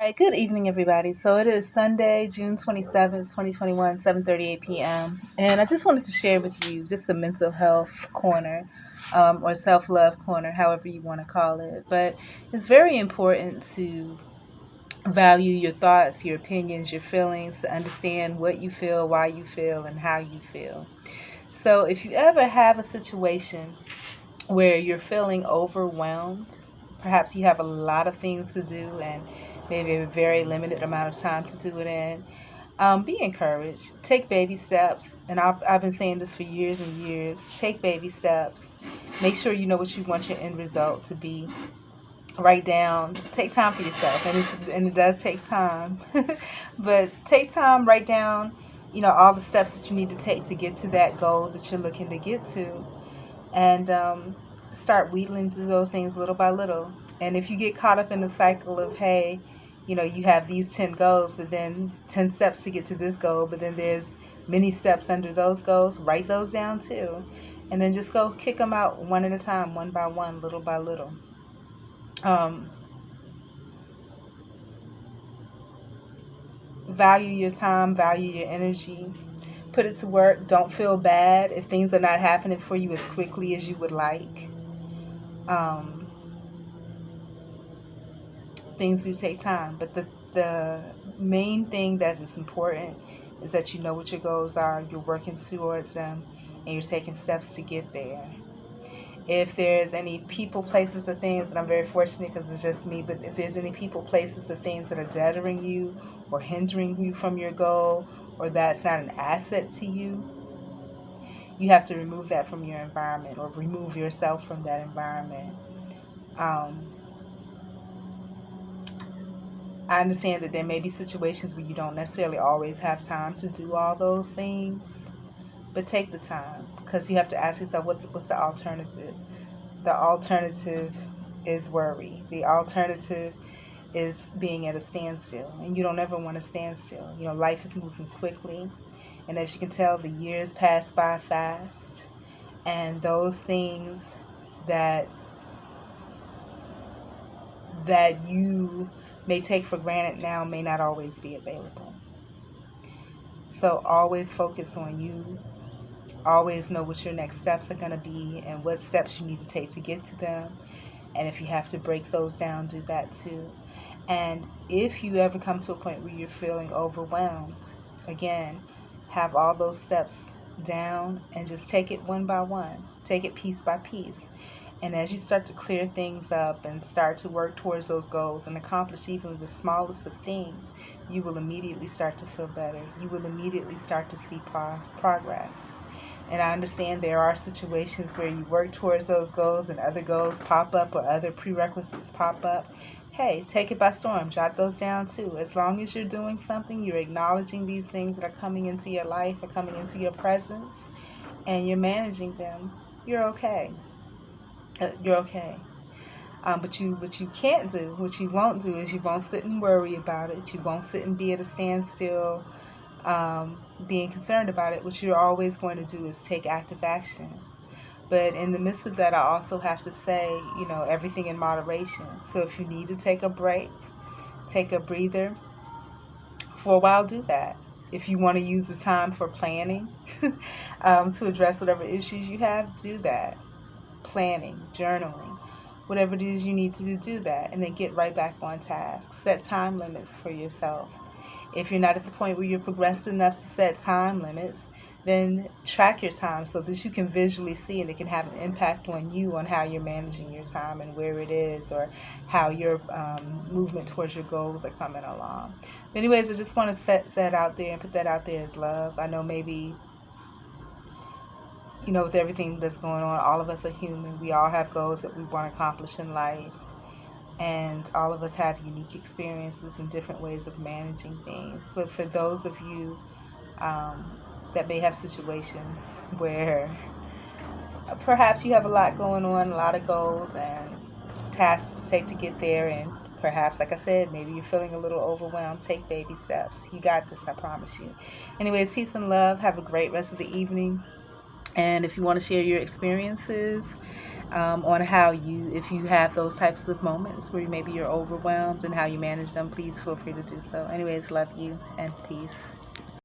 All right, good evening, everybody. So it is Sunday, June 27th, 2021, 7:38 p.m. And I just wanted to share with you just a mental health corner or self-love corner, however you want to call it. But it's very important to value your thoughts, your opinions, your feelings, to understand what you feel, why you feel, and how you feel. So if you ever have a situation where you're feeling overwhelmed, perhaps you have a lot of things to do and maybe a very limited amount of time to do it in, be encouraged. Take baby steps. And I've been saying this for years and years. Take baby steps. Make sure you know what you want your end result to be. Write down, take time for yourself. And it does take time. But take time, write down, all the steps that you need to take to get to that goal that you're looking to get to. And start wheedling through those things little by little. And if you get caught up in the cycle of, hey, you have these 10 goals, but then 10 steps to get to this goal, but then there's many steps under those goals, write those down too. And then just go kick them out one at a time, one by one, little by little. Value your time, value your energy. Put it to work. Don't feel bad if things are not happening for you as quickly as you would like. Things do take time, but the main thing that is important is that you know what your goals are, you're working towards them, and you're taking steps to get there. If there's any people, places, or things, and I'm very fortunate because it's just me, but if there's any people, places, or things that are deterring you or hindering you from your goal, or that's not an asset to you, you have to remove that from your environment or remove yourself from that environment. I understand that there may be situations where you don't necessarily always have time to do all those things, but take the time, because you have to ask yourself, what's the alternative? The alternative is worry. The alternative is being at a standstill, and you don't ever want to stand still. Life is moving quickly, and as you can tell, the years pass by fast, and those things that you may take for granted now may not always be available. So always focus on you. Always know what your next steps are going to be and what steps you need to take to get to them. And if you have to break those down, do that too. And if you ever come to a point where you're feeling overwhelmed, again, have all those steps down and just take it one by one. Take it piece by piece. And as you start to clear things up and start to work towards those goals and accomplish even the smallest of things, you will immediately start to feel better. You will immediately start to see progress. And I understand there are situations where you work towards those goals and other goals pop up or other prerequisites pop up. Hey, take it by storm. Jot those down too. As long as you're doing something, you're acknowledging these things that are coming into your life or coming into your presence, and you're managing them, you're okay. You're okay. But what you can't do, what you won't do, is you won't sit and worry about it. You won't sit and be at a standstill, being concerned about it. What you're always going to do is take active action. But in the midst of that, I also have to say, everything in moderation. So if you need to take a break, take a breather for a while, do that. If you want to use the time for planning to address whatever issues you have, do that. Planning, journaling, whatever it is you need to do that, and then get right back on task. Set time limits for yourself. If you're not at the point where you're progressed enough to set time limits, then track your time so that you can visually see, and it can have an impact on you on how you're managing your time and where it is, or how your movement towards your goals are coming along. But anyways, I just want to set that out there and put that out there as love. I know maybe with everything that's going on, all of us are human. We all have goals that we want to accomplish in life. And all of us have unique experiences and different ways of managing things. But for those of you that may have situations where perhaps you have a lot going on, a lot of goals and tasks to take to get there, and perhaps, like I said, maybe you're feeling a little overwhelmed, take baby steps. You got this, I promise you. Anyways, peace and love. Have a great rest of the evening. And if you want to share your experiences, on how you, if you have those types of moments where maybe you're overwhelmed and how you manage them, please feel free to do so. Anyways, love you and peace.